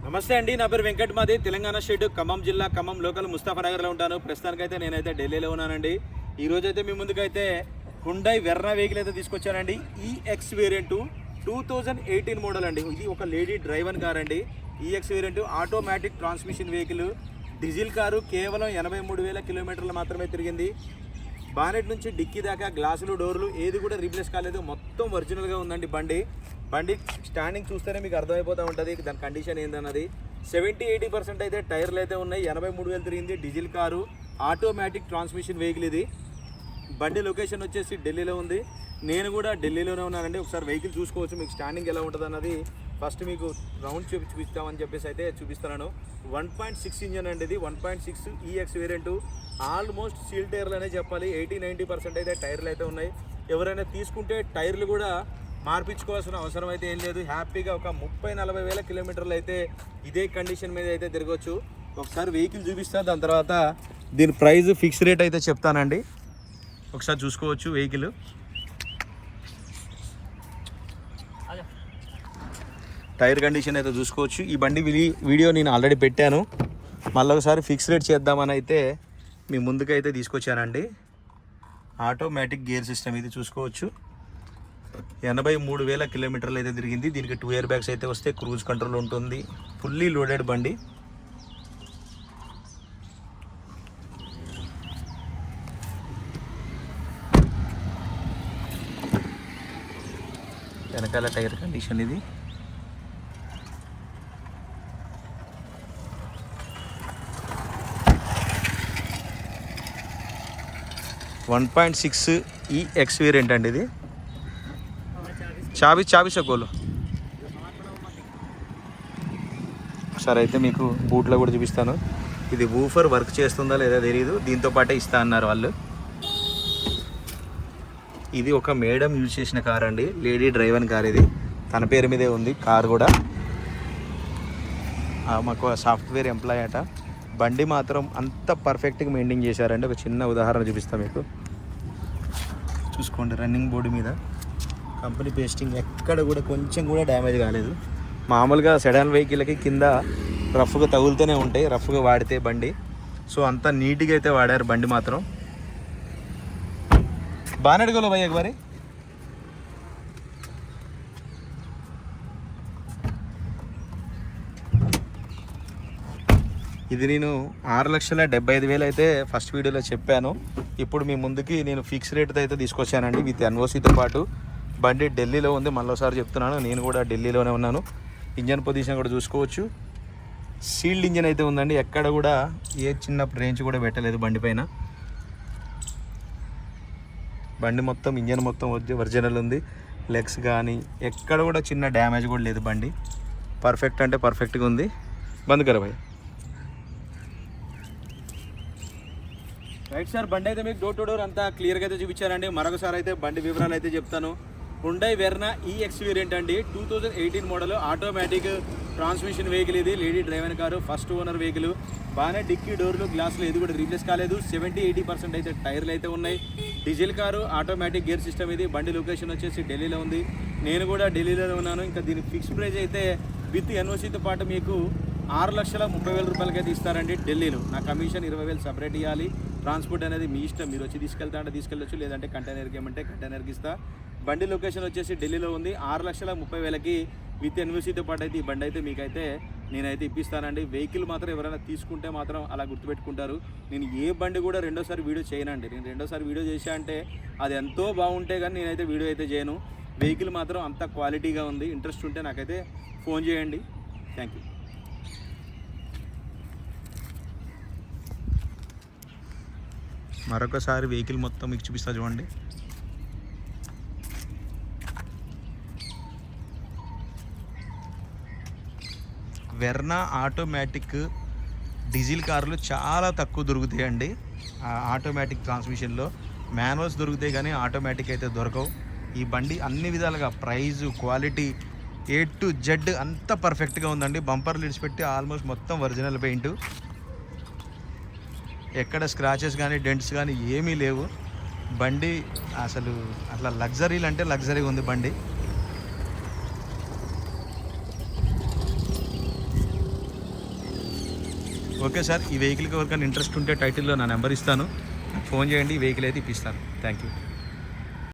నమస్తే అండి, నా పేరు వెంకట్. మాది తెలంగాణ స్టేట్ ఖమ్మం జిల్లా ఖమ్మం లోకల్ ముస్తాఫానగర్లో ఉంటాను. ప్రస్తుతానికైతే నేనైతే ఢిల్లీలో ఉన్నానండి. ఈ రోజైతే మీ ముందుకైతే హుండై వెర్నా వెహికల్ అయితే తీసుకొచ్చానండి. ఈఎక్స్ వేరియంట్ 2018 మోడల్ అండి. ఇది ఒక లేడీ డ్రైవర్ కార్ అండి. EX variant automatic transmission vehicle, diesel car. కేవలం 83,000 కిలోమీటర్లు మాత్రమే తిరిగింది. బానెట్ నుంచి డిక్కీ దాకా గ్లాసులు, డోర్లు ఏది కూడా రీప్లేస్ కాలేదు. మొత్తం ఒరిజినల్గా ఉందండి బండి స్టాండింగ్ చూస్తేనే మీకు అర్థమైపోతూ ఉంటుంది దాని కండిషన్ ఏందన్నది. 70-80% అయితే టైర్లు అయితే ఉన్నాయి. 83,000 తిరిగింది. Diesel car, automatic transmission vehicle. ఇది బండి లొకేషన్ వచ్చేసి ఢిల్లీలో ఉంది. నేను కూడా ఢిల్లీలోనే ఉన్నానండి. ఒకసారి వెహికల్ చూసుకోవచ్చు. మీకు స్టాండింగ్ ఎలా ఉంటుంది అన్నది ఫస్ట్ మీకు రౌండ్ చూపిస్తామని చెప్పేసి అయితే చూపిస్తున్నాను. 1.6 ఇంజన్ అండి ఇది. 1.6 ఈఎక్స్ వేరియంట్. ఆల్మోస్ట్ సీల్ టైర్లు అనే చెప్పాలి. 80-90% అయితే టైర్లు అయితే ఉన్నాయి. ఎవరైనా తీసుకుంటే టైర్లు కూడా మార్పించుకోవాల్సిన అవసరం అయితే ఏం లేదు. హ్యాపీగా ఒక 30-40,000 కిలోమీటర్లు అయితే ఇదే కండిషన్ మీద అయితే తిరగవచ్చు. ఒకసారి వెహికల్ చూపిస్తా, దాని తర్వాత దీని ప్రైస్ ఫిక్స్ రేట్ అయితే చెప్తానండి. ఒకసారి చూసుకోవచ్చు వెహికల్. టైర్ కండిషన్ అయితే చూసుకోవచ్చు. ఈ బండి వీడియో నేను ఆల్రెడీ పెట్టాను. మళ్ళీ ఒకసారి ఫిక్స్ రేట్ చేద్దామని అయితే మీ ముందుకైతే తీసుకొచ్చానండి. ఆటోమేటిక్ గేర్ సిస్టమ్ ఇది చూసుకోవచ్చు. 83,000 కిలోమీటర్లు అయితే తిరిగింది. దీనికి 2 ఇయర్ బ్యాగ్స్ అయితే వస్తే క్రూజ్ కంట్రోల్ ఉంటుంది. ఫుల్లీ లోడెడ్ బండి. వెనకాల టైర్ కండిషన్ ఇది. .6 ఈఎక్స్ వేరియంట్ అండి ఇది. చాబీ సకోలు ఒకసారి అయితే మీకు బూట్లో కూడా చూపిస్తాను. ఇది వూఫర్ వర్క్ చేస్తుందా లేదా తెలియదు, దీంతో పాటే ఇస్తా అన్నారు వాళ్ళు. ఇది ఒక మేడం యూజ్ చేసిన కార్ అండి, లేడీ డ్రైవర్ కార్. ఇది తన పేరు మీదే ఉంది కార్ కూడా. మాకు సాఫ్ట్వేర్ ఎంప్లాయ్ అట. బండి మాత్రం అంత పర్ఫెక్ట్గా మెయింటైన్ చేశారండి. ఒక చిన్న ఉదాహరణ చూపిస్తాను మీకు. చూసుకోండి, రన్నింగ్ బోర్డు మీద కంపెనీ పేస్టింగ్ ఎక్కడ కూడా కొంచెం కూడా డ్యామేజ్ కాలేదు. మామూలుగా సెడాన్ వెహికల్కి కింద రఫ్గా తగులుతూనే ఉంటాయి, రఫ్గా వాడితే బండి. సో అంత నీట్గా అయితే వాడారు బండి మాత్రం. బాగా అడగలో భయ్య మరి. ఇది నేను 6,75,000 అయితే ఫస్ట్ వీడియోలో చెప్పాను. ఇప్పుడు మీ ముందుకి నేను ఫిక్స్ రేట్తో అయితే తీసుకొచ్చానండి, విత్ ఎన్ఓసితో పాటు. బండి ఢిల్లీలో ఉంది, మళ్ళీసారి చెప్తున్నాను, నేను కూడా ఢిల్లీలోనే ఉన్నాను. ఇంజన్ పొజిషన్ కూడా చూసుకోవచ్చు. సీల్డ్ ఇంజన్ అయితే ఉందండి, ఎక్కడ కూడా ఏ చిన్న రేంజ్ కూడా పెట్టలేదు బండి పైన. బండి మొత్తం ఇంజన్ మొత్తం ఒరిజినల్ ఉంది. లెగ్స్ కానీ ఎక్కడ కూడా చిన్న డ్యామేజ్ కూడా లేదు. బండి పర్ఫెక్ట్ అంటే పర్ఫెక్ట్గా ఉంది. బంద్ కర భయ్. రైట్ సార్, బండి అయితే మీకు డోర్ టు డోర్ అంతా క్లియర్గా అయితే చూపించారండి. మరొకసారి అయితే బండి వివరాలు అయితే చెప్తాను. హుండై వెర్నా ఈఎక్స్ వేరియంట్ అండి. 2018 మోడల్, ఆటోమేటిక్ ట్రాన్స్మిషన్ వెహికల్. ఇది lady driver car, first owner vehicle. బాగానే డిక్కీ, డోర్లు, గ్లాసులు ఏది కూడా రీప్లేస్ కాలేదు. 70-80% అయితే టైర్లు అయితే ఉన్నాయి. Diesel car, automatic gear system. ఇది బండి లొకేషన్ వచ్చేసి ఢిల్లీలో ఉంది. నేను కూడా ఢిల్లీలోనే ఉన్నాను. ఇంకా దీని ఫిక్స్ ప్రైస్ అయితే విత్ ఎన్ఓసితో పాటు మీకు 6,30,000 రూపాయలకి అయితే ఇస్తారండి ఢిల్లీలో. నా కమిషన్ 20,000 సపరేట్ ఇవ్వాలి. ట్రాన్స్పోర్ట్ అనేది మీ ఇష్టం, మీరు వచ్చి తీసుకెళ్తా అంటే తీసుకెళ్ళచ్చు, లేదంటే కంటైనర్కి ఏమంటే కంటైనర్కి ఇస్తా. బండి లొకేషన్ వచ్చేసి ఢిల్లీలో ఉంది. 6,30,000కి విత్ ఎన్ఓసితో పాటు అయితే ఈ బండి అయితే మీకైతే నేనైతే ఇప్పిస్తానండి. వెహికల్ మాత్రం ఎవరైనా తీసుకుంటే మాత్రం అలా గుర్తుపెట్టుకుంటారు. నేను ఏ బండి కూడా రెండోసారి వీడియో చేయనండి. నేను రెండోసారి వీడియో చేశా అంటే అది ఎంతో బాగుంటే కానీ నేనైతే వీడియో అయితే చేయను. వెహికల్ మాత్రం అంత క్వాలిటీగా ఉంది. ఇంట్రెస్ట్ ఉంటే నాకైతే ఫోన్ చేయండి. Thank you. మరొకసారి వెహికల్ మొత్తం మీకు చూపిస్తా చూడండి. వెర్నా ఆటోమేటిక్ డీజిల్ కార్లు చాలా తక్కువ దొరుకుతాయండి. ఆటోమేటిక్ ట్రాన్స్మిషన్లో మాన్యువల్స్ దొరుకుతాయి కానీ ఆటోమేటిక్ అయితే దొరకవు. ఈ బండి అన్ని విధాలుగా price, quality, A to Z అంతా పర్ఫెక్ట్గా ఉందండి. బంపర్ లిడ్స్ పెట్టి ఆల్మోస్ట్ మొత్తం ఒరిజినల్ పెయింట్. ఎక్కడ స్క్రాచెస్ కానీ డెంట్స్ కానీ ఏమీ లేవు. బండి అసలు అట్లా లగ్జరీలు అంటే లగ్జరీగా ఉంది బండి. ఓకే సార్, ఈ వెహికల్కి ఎవరికైనా ఇంట్రెస్ట్ ఉంటే టైటిల్లో నా నెంబర్ ఇస్తాను, ఫోన్ చేయండి, ఈ వెహికల్ అయితే ఇప్పిస్తాను. Thank you.